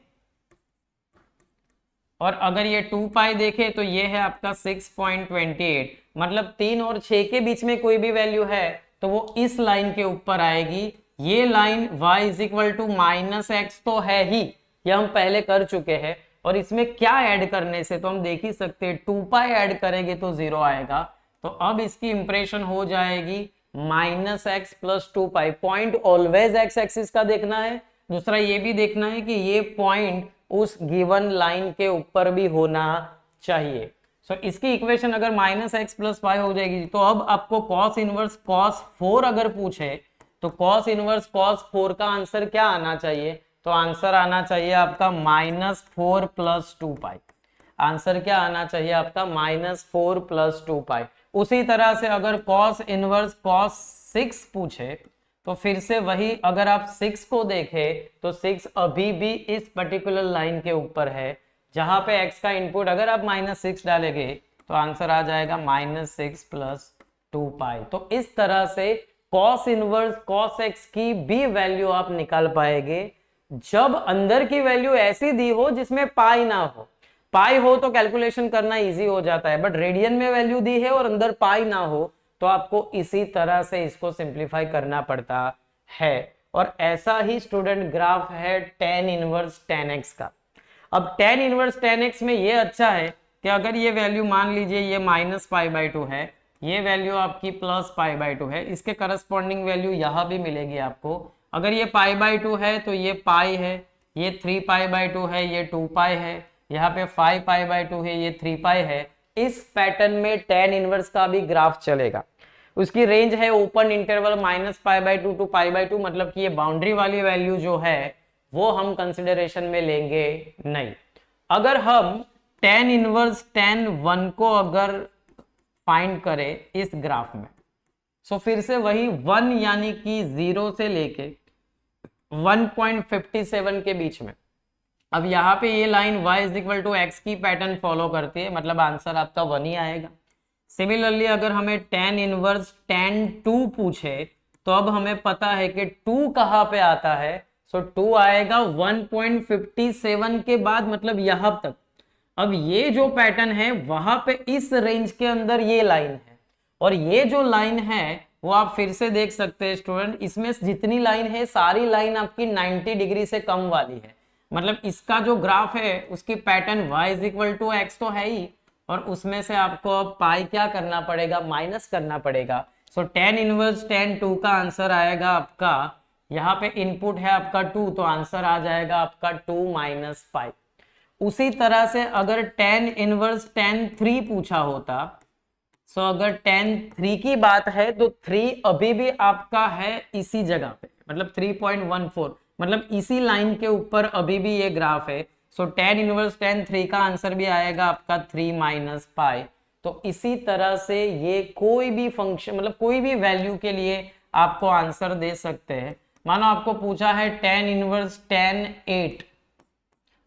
और अगर ये 2 पाई देखे तो ये है आपका 6.28। मतलब 3 और 6 के बीच में कोई भी वैल्यू है तो वो इस लाइन के ऊपर आएगी। ये line y is equal to minus x तो है ही, ये हम पहले कर चुके हैं, और इसमें क्या ऐड करने से तो हम देख ही सकते हैं, 2 पाई ऐड करेंगे तो 0 आएगा। तो अब इसकी इंप्रेशन हो जाएगी माइनस एक्स प्लस 2 पाई। पॉइंट ऑलवेज एक्स एक्सिस का देखना है। दूसरा ये भी देखना है कि ये पॉइंट उस गिवन लाइन के ऊपर भी होना चाहिए। सो इसकी इक्वेशन अगर माइनस एक्स प्लस पाई हो जाएगी, तो अब आपको कॉस इनवर्स कॉस 4 अगर पूछे तो कॉस इनवर्स कॉस 4 का आंसर क्या आना चाहिए? तो आंसर आना चाहिए आपका माइनस 4 प्लस 2 पाई। आंसर क्या आना चाहिए आपका? माइनस 4 प्लस 2 पाई। उसी तरह से अगर कॉस इनवर्स कॉस 6 पूछे तो फिर से वही, अगर आप 6 को देखें तो 6 अभी भी इस पर्टिकुलर लाइन के ऊपर है, जहां पे x का इनपुट अगर आप माइनस 6 डालेंगे तो आंसर आ जाएगा माइनस 6 प्लस 2 पाई। तो इस तरह से कॉस इनवर्स कॉस x की भी वैल्यू आप निकाल पाएंगे जब अंदर की वैल्यू ऐसी दी हो जिसमें पाई ना हो। पाई हो तो कैलकुलेशन करना इजी हो जाता है, बट रेडियन में वैल्यू दी है और अंदर पाई ना हो तो आपको इसी तरह से इसको सिंप्लीफाई करना पड़ता है। और ऐसा ही स्टूडेंट ग्राफ है tan इनवर्स tan x का। अब tan इनवर्स tan x में ये अच्छा है कि अगर ये वैल्यू मान लीजिए ये माइनस पाई बाई 2 है, ये वैल्यू आपकी प्लस पाई बाई 2 है, इसके करस्पॉन्डिंग वैल्यू यहाँ भी मिलेगी आपको। अगर ये पाई बाई 2 है तो ये पाई है, ये 3 पाई बाई 2 है, ये 2 पाई है, यहाँ पे 5 पाई बाई 2 है, ये 3 पाई है। इस पैटर्न में tan इनवर्स का भी ग्राफ चलेगा। उसकी रेंज है open interval minus pi by 2 to pi by 2, मतलब कि ये बाउंड्री वाली वैल्यू जो है वो हम कंसिडरेशन में लेंगे नहीं। अगर हम tan इनवर्स tan 1 को अगर फाइंड करें इस ग्राफ में, सो फिर से वही 1 यानी कि 0 से लेके 1.57 के बीच में। अब यहाँ पे ये line y is equal to x की पैटर्न फॉलो करती है, मतलब आंसर आपका 1 ही आएगा। सिमिलरली अगर हमें tan इनवर्स tan 2 पूछे तो अब हमें पता है कि 2 कहाँ पे आता है, सो 2 आएगा 1.57 के बाद, मतलब यहां तक। अब ये जो पैटर्न है वहां पे इस रेंज के अंदर ये लाइन है, और ये जो लाइन है वो आप फिर से देख सकते हैं स्टूडेंट, इसमें जितनी लाइन है सारी लाइन आपकी 90 डिग्री से कम वाली है। मतलब इसका जो ग्राफ है उसकी pattern y is equal to x तो है ही, और उसमें से आपको अब पाई क्या करना पड़ेगा, माइनस करना पड़ेगा। सो tan इनवर्स tan 2 का आंसर आएगा आपका, यहाँ पे इनपुट है आपका 2, तो आंसर आ जाएगा आपका 2 माइनस पाई। उसी तरह से अगर tan इनवर्स tan 3 पूछा होता, सो अगर tan 3 की बात है तो 3 अभी भी आपका है इसी जगह पे, मतलब 3.14, मतलब इसी लाइन के ऊपर अभी भी ये ग्राफ है। सो tan इनवर्स tan 3 का आंसर भी आएगा आपका 3 माइनस पाई। तो इसी तरह से ये कोई भी फंक्शन, मतलब कोई भी वैल्यू के लिए आपको आंसर दे सकते हैं। मानो आपको पूछा है tan इनवर्स tan 8,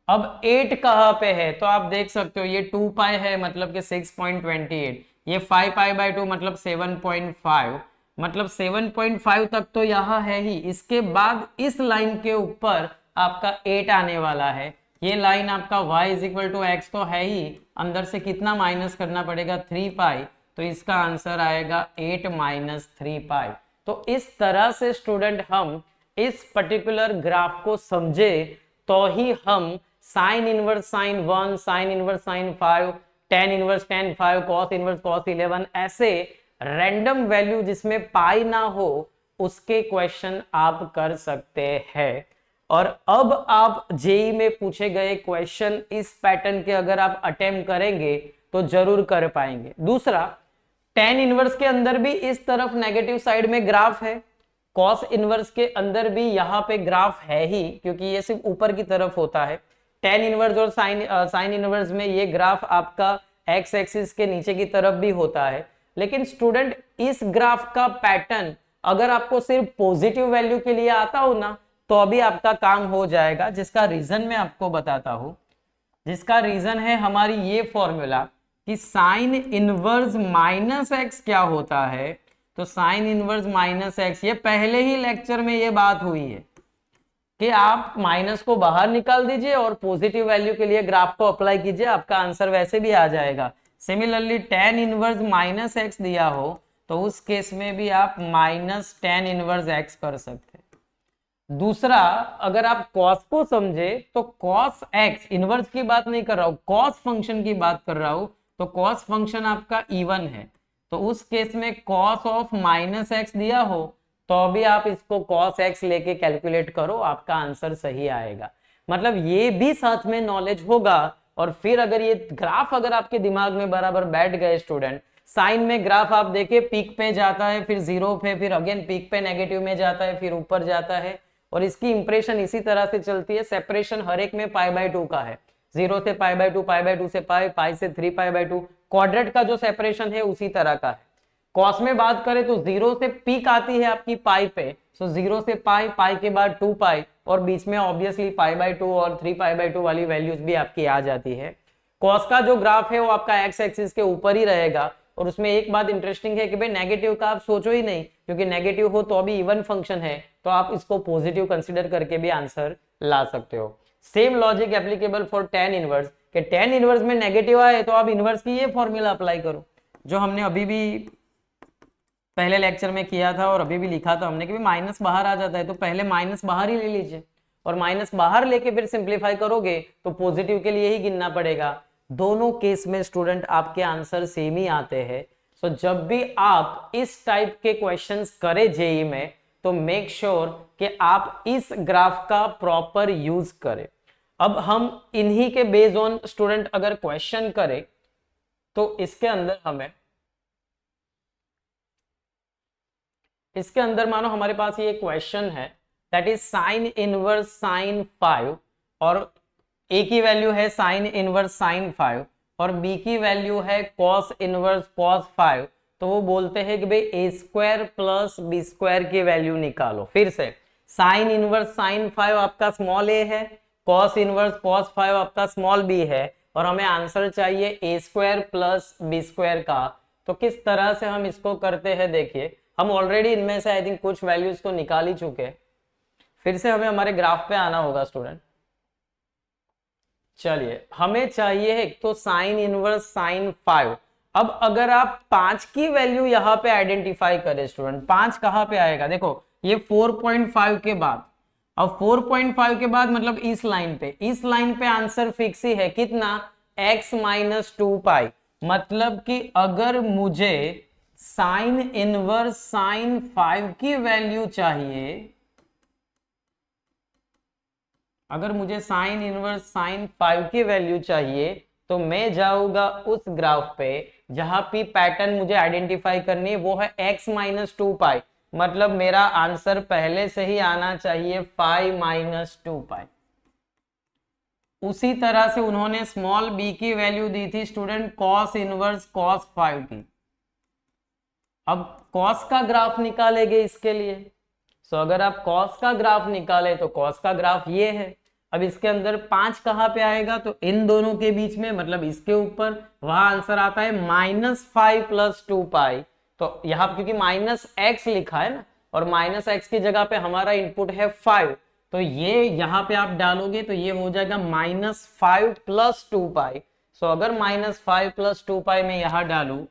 अब 8 कहाँ पे है, तो आप देख सकते हो ये 2 पाई है मतलब कि 6.28, ये 5 पाई बाय 2 मतलब 7.5, मतलब 7.5 तक तो यहाँ है ही। इसके बाद इस लाइन के ऊपर आपका 8 आने वाला है। ये लाइन आपका y is equal to x तो है ही, अंदर से कितना माइनस करना पड़ेगा, 3 पाई, तो इसका आंसर आएगा 8 माइनस 3 पाई। तो इस तरह से स्टूडेंट हम इस पर्टिकुलर ग्राफ को समझे तो ही हम sign inverse sign 1, sign inverse sign 5, tan inverse tan 5, cos inverse cos 11, ऐसे रैंडम वैल्यू जिसमें पाई ना हो उसके क्वेश्चन आप कर सकते हैं। और अब आप जेई में पूछे गए क्वेश्चन इस पैटर्न के अगर आप अटेम्प्ट करेंगे तो जरूर कर पाएंगे। दूसरा, tan इनवर्स के अंदर भी इस तरफ नेगेटिव साइड में ग्राफ है, cos इनवर्स के अंदर भी यहाँ पे ग्राफ है ही, क्योंकि ये सिर्फ ऊपर की तरफ होता है। tan इनवर्स और साइन इनवर्स में ये ग्राफ आपका x एक्सिस के नीचे की तरफ भी होता है। लेकिन स्टूडेंट इस ग्राफ का पैटर्न अगर आपको सिर्फ पॉजिटिव वैल्यू के लिए आता हो ना तो अभी आपका काम हो जाएगा, जिसका रीजन मैं आपको बताता हूं। जिसका रीजन है हमारी ये फॉर्मूला कि साइन इनवर्स माइनस एक्स क्या होता है। तो साइन इनवर्स माइनस एक्स, ये पहले ही लेक्चर में ये बात हुई है कि आप माइनस को बाहर निकाल दीजिए और पॉजिटिव वैल्यू के लिए ग्राफ को अप्लाई कीजिए, आपका आंसर वैसे भी आ जाएगा। Similarly tan inverse minus x दिया हो तो उस केस में भी आप माइनस tan इनवर्स एक्स कर सकते हैं। दूसरा, अगर आप cos को समझे तो cos x, इनवर्स की बात नहीं कर रहा हूं, cos फंक्शन की बात कर रहा हूं, तो cos फंक्शन आपका इवन है, तो उस केस में cos ऑफ माइनस एक्स दिया हो तो अभी आप इसको cos x लेके कैलकुलेट करो, आपका आंसर सही आएगा। मतलब ये भी साथ में नॉलेज होगा। और फिर अगर ये ग्राफ अगर आपके दिमाग में बराबर बैठ गए स्टूडेंट, साइन में ग्राफ आप देखिए पीक पे जाता है, फिर जीरो पे, फिर अगेन पीक पे नेगेटिव में जाता है, फिर ऊपर जाता है, और इसकी इंप्रेशन इसी तरह से चलती है। सेपरेशन हर एक में पाई बाय 2 का है, 0 से पाई बाय 2, पाई बाय 2 से पाई, पाई से 3 पाई बाय 2, क्वाड्रेट का जो सेपरेशन है उसी तरह का है। कॉस में बात करें तो 0 से पीक आती है आपकी पाई पे, सो 0 से पाई, पाई के बाद 2 पाई, और बीच में ऑब्वियसली पाई बाय 2 और 3 पाई बाय 2 वाली वैल्यूज भी आपकी आ जाती है। कॉस का जो ग्राफ है वो आपका एक्स एक्सिस के ऊपर ही रहेगा, और उसमें एक बात इंटरेस्टिंग है कि भाई नेगेटिव का आप सोचो ही नहीं, क्योंकि नेगेटिव हो तो अभी इवन फंक्शन है, तो आप इसको पॉजिटिव कंसिडर करके भी आंसर ला सकते हो। Same logic applicable for tan inverse, कि tan इनवर्स में नेगेटिव आए तो आप इनवर्स की ये फॉर्मूला अप्लाई करो जो हमने अभी भी पहले लेक्चर में किया था और अभी भी लिखा था हमने कि माइनस बाहर आ जाता है, तो पहले माइनस बाहर ही ले लीजिए, और माइनस बाहर लेके फिर सिंप्लीफाई करोगे तो पॉजिटिव के लिए ही गिनना पड़ेगा। दोनों केस में स्टूडेंट आपके आंसर सेम ही आते हैं। सो जब भी आप इस टाइप के क्वेश्चंस करें जेई में तो मेक श्योर कि आप इस ग्राफ का प्रॉपर यूज करें। अब हम इन्हीं के बेस्ड ऑन स्टूडेंट अगर क्वेश्चन करें तो इसके अंदर मानो हमारे पास ये क्वेश्चन है, that is sine inverse sign 5, और ए की वैल्यू है साइन इनवर्स साइन 5 और बी की वैल्यू है कॉस इनवर्स कॉस 5। तो वो बोलते हैं कि भाई ए स्क्वायर प्लस बी स्क्वायर की वैल्यू निकालो। फिर से साइन इनवर्स साइन 5 आपका स्मॉल ए है, कॉस इनवर्स कॉस 5 आपका स्मॉल बी है, और हमें आंसर चाहिए ए स्क्वायर प्लस बी स्क्वायर का। तो किस तरह से हम इसको करते हैं देखिए, हम ऑलरेडी इनमें से आई थिंक कुछ वैल्यूज तो निकाल ही चुके हैं, फिर से हमें हमारे ग्राफ पे आना होगा स्टूडेंट। चलिए हमें चाहिए एक तो साइन इनवर्स साइन 5। अब अगर आप 5 की वैल्यू यहाँ पे आइडेंटिफाई करें स्टूडेंट, 5 कहाँ पे आएगा, देखो ये 4.5 के बाद, अब 4.5 के बाद मतलब इस लाइन पे, इस लाइन पे आंसर फिक्स ही है कितना, x माइनस 2 पाई। मतलब कि अगर मुझे साइन इनवर्स साइन 5 की वैल्यू चाहिए, अगर मुझे साइन इनवर्स साइन 5 की वैल्यू चाहिए, तो मैं जाऊंगा उस ग्राफ पे जहां पे पैटर्न मुझे आइडेंटिफाई करनी है, वो है x माइनस 2 पाई। मतलब मेरा आंसर पहले से ही आना चाहिए 5 माइनस 2 पाई। उसी तरह से उन्होंने स्मॉल b की वैल्यू दी थी स्टूडेंट कॉस इनवर्स कॉस 5 की। अब कॉस का ग्राफ निकालेंगे इसके लिए, सो अगर आप कॉस का ग्राफ निकाले तो कॉस का ग्राफ ये है। अब इसके अंदर 5 कहाँ पे आएगा, तो इन दोनों के बीच में, मतलब इसके ऊपर, वहां आंसर आता है -5 प्लस 2 पाई। तो यहाँ क्योंकि -x लिखा है ना, और -x की जगह पे हमारा इनपुट है 5, तो ये यहाँ पे आप डालोगे तो ये हो जाएगा -5 प्लस 2 पाई। सो अगर -5 प्लस 2 पाई में यहाँ डालू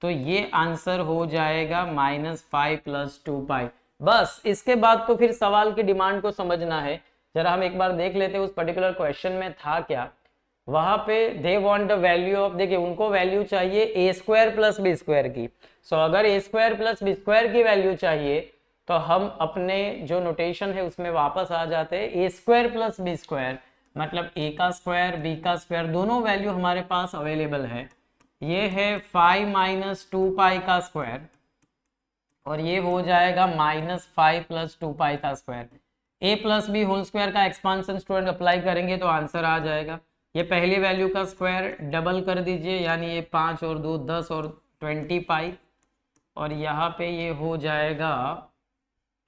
तो ये आंसर हो जाएगा -5 प्लस 2 पाई। बस इसके बाद तो फिर सवाल की डिमांड को समझना है। जरा हम एक बार देख लेते हैं उस पर्टिकुलर क्वेश्चन में था क्या। वहां पे they want the value of, देखिए उनको वैल्यू चाहिए ए स्क्वायर प्लस बी स्क्वायर की। सो अगर ए स्क्वायर प्लस बी स्क्वायर की वैल्यू चाहिए तो हम अपने जो नोटेशन है उसमें वापस आ जाते हैं। ए स्क्वायर प्लस बी स्क्वायर मतलब ए का स्क्वायर बी का स्क्वायर, दोनों वैल्यू हमारे पास अवेलेबल है। ये है 5 माइनस 2 पाई का स्क्वायर, और ये हो जाएगा -5 प्लस 2 पाई का स्क्वायर। ए प्लस बी होल स्क्वायर का एक्सपांशन स्टूडेंट अप्लाई करेंगे तो आंसर आ जाएगा। ये पहली वैल्यू का स्क्वायर डबल कर दीजिए, यानी ये 5 और 2 10 और 20 पाई, और यहाँ पे ये हो जाएगा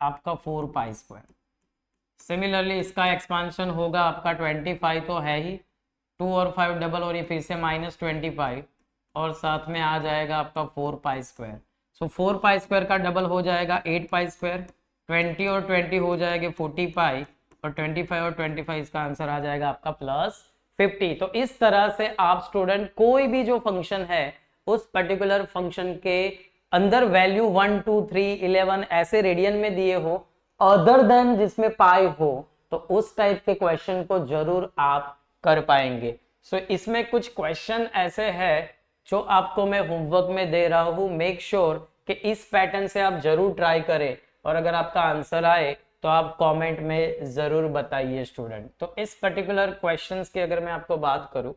आपका 4 पाई स्क्वायर। सिमिलरली इसका एक्सपांशन होगा आपका 25 तो है ही, 2 और 5 डबल, और ये फिर से -25, और साथ में आ जाएगा आपका 4 पाई स्क्वायर। सो 4 पाई स्क्वायर का डबल हो जाएगा 8 पाई स्क्वायर, 20 और 20 हो जाएगा 40 पाई, और 25 और 25 इसका आंसर आ जाएगा आपका +50। तो इस तरह से आप स्टूडेंट कोई भी जो फंक्शन है उस पर्टिकुलर फंक्शन के अंदर वैल्यू 1 2 3 11 ऐसे रेडियन में दिए हो, अदर देन जिसमें पाई हो, तो उस टाइप के क्वेश्चन को जरूर आप कर पाएंगे। सो इसमें कुछ क्वेश्चन ऐसे है जो आपको मैं होमवर्क में दे रहा हूं। मेक श्योर कि इस पैटर्न से आप जरूर ट्राई करें, और अगर आपका आंसर आए तो आप कमेंट में जरूर बताइए स्टूडेंट। तो इस पर्टिकुलर क्वेश्चंस की अगर मैं आपको बात करूं,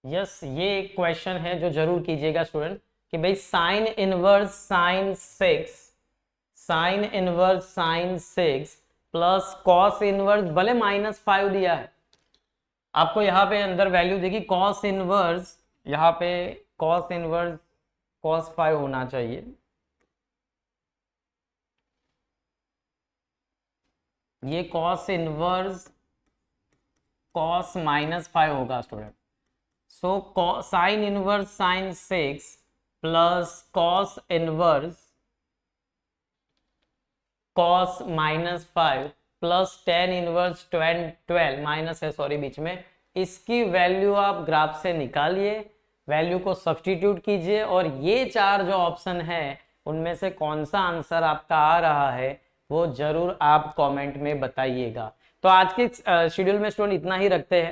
यस ये एक क्वेश्चन है जो जरूर कीजिएगा स्टूडेंट, कि भाई sign inverse sign 6, sign inverse sign 6 plus cos inverse, भले -5 दिया है आपको, यहाँ पे अंदर वैल्यू देखी कॉस इनवर्स, यहाँ पे कॉस इनवर्स कॉस 5 होना चाहिए, ये कॉस इनवर्स कॉस -5 होगा student. So sine inverse sign 6 plus cos inverse cos -5 plus tan inverse 12 minus है सॉरी बीच में, इसकी वैल्यू आप ग्राफ से निकालिए, वैल्यू को सब्स्टिट्यूट कीजिए, और ये चार जो ऑप्शन है उनमें से कौन सा आंसर आपका आ रहा है वो जरूर आप कमेंट में बताइएगा। तो आज के शेड्यूल में स्टूडेंट इतना ही रखते हैं।